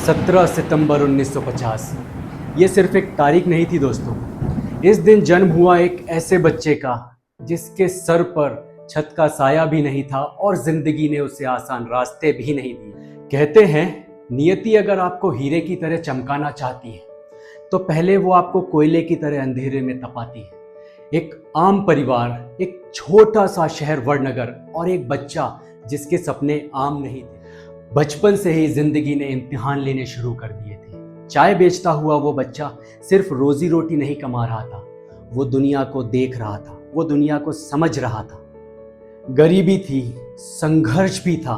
17 सितंबर 1950। ये सिर्फ एक तारीख नहीं थी दोस्तों। इस दिन जन्म हुआ एक ऐसे बच्चे का जिसके सर पर छत का साया भी नहीं था और जिंदगी ने उसे आसान रास्ते भी नहीं दिए। कहते हैं नियति अगर आपको हीरे की तरह चमकाना चाहती है तो पहले वो आपको कोयले की तरह अंधेरे में तपाती है। एक आम परिवार, एक छोटा सा शहर वड़नगर और एक बच्चा जिसके सपने आम नहीं थे। बचपन से ही जिंदगी ने इम्तिहान लेने शुरू कर दिए थे। चाय बेचता हुआ वो बच्चा सिर्फ रोजी रोटी नहीं कमा रहा था, वो दुनिया को देख रहा था, वो दुनिया को समझ रहा था। गरीबी थी, संघर्ष भी था,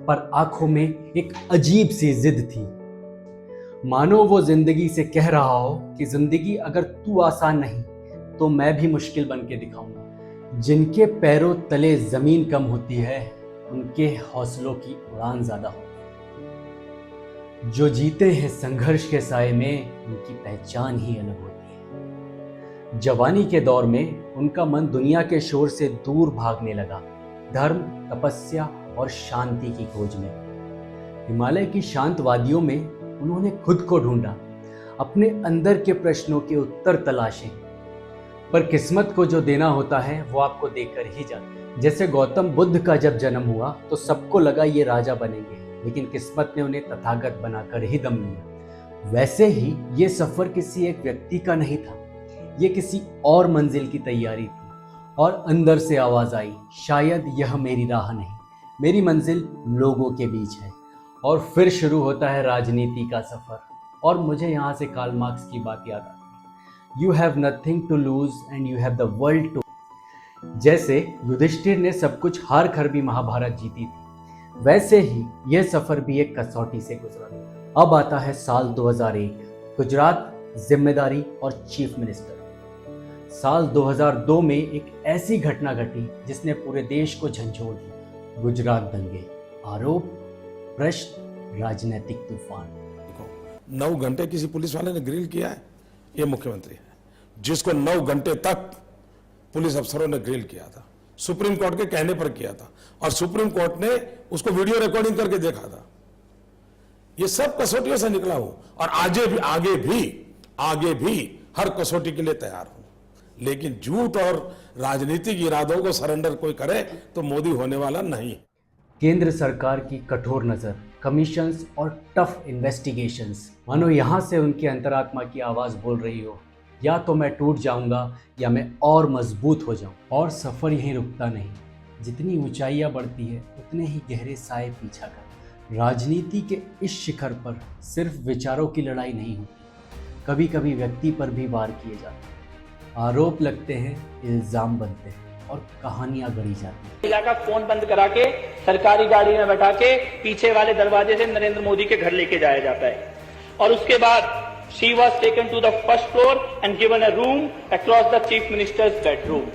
पर आंखों में एक अजीब सी जिद थी। मानो वो जिंदगी से कह रहा हो कि जिंदगी अगर तू आसान नहीं तो मैं भी मुश्किल बन के दिखाऊंगा। जिनके पैरों तले जमीन कम होती है उनके हौसलों की उड़ान ज्यादा होती है। जो जीते हैं संघर्ष के साए में उनकी पहचान ही अलग होती है। जवानी के दौर में उनका मन दुनिया के शोर से दूर भागने लगा, धर्म, तपस्या और शांति की खोज में। हिमालय की शांत वादियों में उन्होंने खुद को ढूंढा, अपने अंदर के प्रश्नों के उत्तर तलाशे। पर किस्मत को जो देना होता है वो आपको देकर ही जाता है। जैसे गौतम बुद्ध का जब जन्म हुआ तो सबको लगा ये राजा बनेंगे, लेकिन किस्मत ने उन्हें तथागत बनाकर ही दम लिया। वैसे ही ये सफर किसी एक व्यक्ति का नहीं था, ये किसी और मंजिल की तैयारी थी। और अंदर से आवाज आई, शायद यह मेरी राह नहीं, मेरी मंजिल लोगों के बीच है। और फिर शुरू होता है राजनीति का सफर। और मुझे यहाँ से कार्ल मार्क्स की बात याद आती है, you have nothing to lose and you have the world to. जैसे युधिष्ठिर ने सब कुछ हार कर भी महाभारत जीती थी, वैसे ही यह सफर भी एक कसौटी से गुजरा। अब आता है साल 2001, गुजरात, जिम्मेदारी और चीफ मिनिस्टर। साल 2002 में एक ऐसी घटना घटी जिसने पूरे देश को झंझोर दिया। गुजरात दंगे, आरोप, प्रश्न, राजनीतिक तूफान। 9 घंटे किसी पुलिस वाले ने ग्रिल किया है, ये मुख्यमंत्री है जिसको 9 घंटे तक पुलिस अफसरों ने ग्रिल किया था, सुप्रीम कोर्ट के कहने पर किया था, और सुप्रीम कोर्ट ने उसको वीडियो रिकॉर्डिंग करके देखा था। ये सब कसौटियों से निकला हूं और आगे भी हर कसौटी के लिए तैयार हूं। लेकिन झूठ और राजनीतिक इरादों को सरेंडर कोई करे तो मोदी होने वाला नहीं। केंद्र सरकार की कठोर नजर, कमीशंस और टफ इन्वेस्टिगेशंस, मानो यहाँ से उनकी अंतरात्मा की आवाज बोल रही हो, या तो मैं टूट जाऊंगा या मैं और मजबूत हो जाऊं। और सफर यहीं रुकता नहीं, जितनी ऊंचाइयां बढ़ती है उतने ही गहरे साए पीछा कर। राजनीति के इस शिखर पर सिर्फ विचारों की लड़ाई नहीं होती, कभी कभी व्यक्ति पर भी वार किए जाते हैं, आरोप लगते हैं, इल्जाम बनते हैं और कहानियां गढ़ी जाती हैं। महिला का फोन बंद करा के सरकारी गाड़ी में बैठा के पीछे वाले दरवाजे से नरेंद्र मोदी के घर लेके जाया जाता है। और उसके बाद she was taken to the first floor and given a room across the chief minister's bedroom.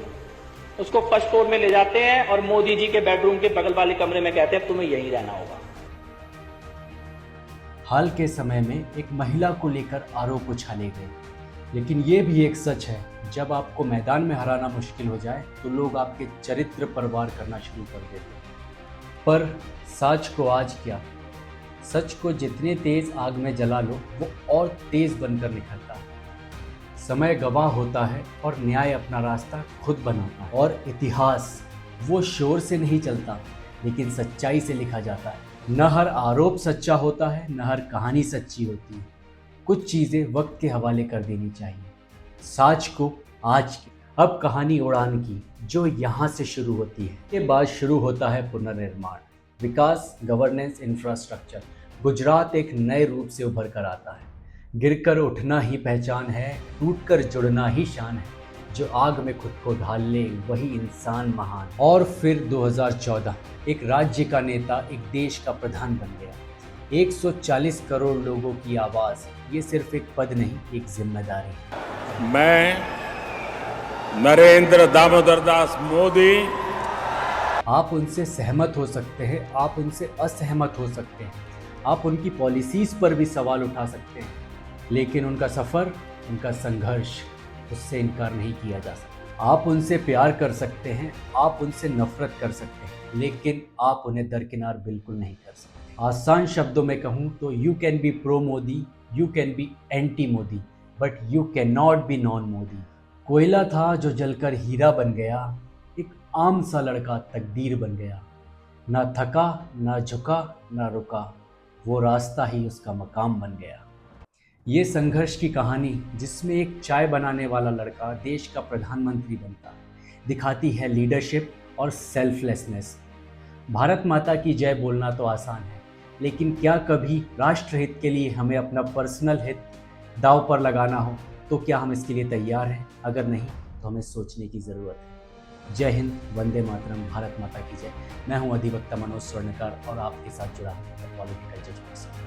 उसको फर्स्ट फ्लोर में ले जाते हैं और मोदी जी के बेडरूम के बगल वाले कमरे में कहते हैं तुम्हें यहीं रहना होगा। हाल के समय में एक महिला को लेकर आरोप उछाले गए, लेकिन ये भी एक सच है, जब आपको मैदान में हराना मुश्किल हो जाए तो लोग आपके चरित्र पर वार करना शुरू कर देते हैं। पर सच को आज क्या, सच को जितने तेज आग में जला लो वो और तेज बनकर निकलता है। समय गवाह होता है और न्याय अपना रास्ता खुद बनाता है। और इतिहास वो शोर से नहीं चलता, लेकिन सच्चाई से लिखा जाता है। न हर आरोप सच्चा होता है, न हर कहानी सच्ची होती है। कुछ चीज़ें वक्त के हवाले कर देनी चाहिए, साच को आज की। अब कहानी उड़ान की, जो यहाँ से शुरू होती है। के बाद शुरू होता है पुनर्निर्माण, विकास, गवर्नेंस, इंफ्रास्ट्रक्चर। गुजरात एक नए रूप से उभर कर आता है। गिरकर उठना ही पहचान है, टूटकर जुड़ना ही शान है। जो आग में खुद को ढाल ले वही इंसान महान। और फिर 2014, एक राज्य का नेता एक देश का प्रधान बन गया। 140 करोड़ लोगों की आवाज, ये सिर्फ एक पद नहीं, एक जिम्मेदारी। मैं नरेंद्र दामोदर दास मोदी। आप उनसे सहमत हो सकते हैं, आप उनसे असहमत हो सकते हैं, आप उनकी पॉलिसीज पर भी सवाल उठा सकते हैं, लेकिन उनका सफ़र, उनका संघर्ष, उससे इनकार नहीं किया जा सकता। आप उनसे प्यार कर सकते हैं, आप उनसे नफरत कर सकते हैं, लेकिन आप उन्हें दरकिनार बिल्कुल नहीं कर सकते। आसान शब्दों में कहूँ तो you can be pro Modi, you can be anti Modi, but you can not be non Modi. कोयला था जो जलकर हीरा बन गया, एक आम सा लड़का तकदीर बन गया। ना थका, ना झुका, ना रुका, वो रास्ता ही उसका मकाम बन गया। ये संघर्ष की कहानी, जिसमें एक चाय बनाने वाला लड़का देश का प्रधानमंत्री बनता, दिखाती है लीडरशिप और सेल्फलेसनेस। भारत माता की जय बोलना तो आसान है, लेकिन क्या कभी राष्ट्र हित के लिए हमें अपना पर्सनल हित दांव पर लगाना हो तो क्या हम इसके लिए तैयार हैं? अगर नहीं तो हमें सोचने की ज़रूरत है। जय हिंद, वंदे मातरम, भारत माता की जय। मैं हूं अधिवक्ता मनोज स्वर्णकार और आपके साथ जुड़ा हूं पॉलिटिकल जजमेंट।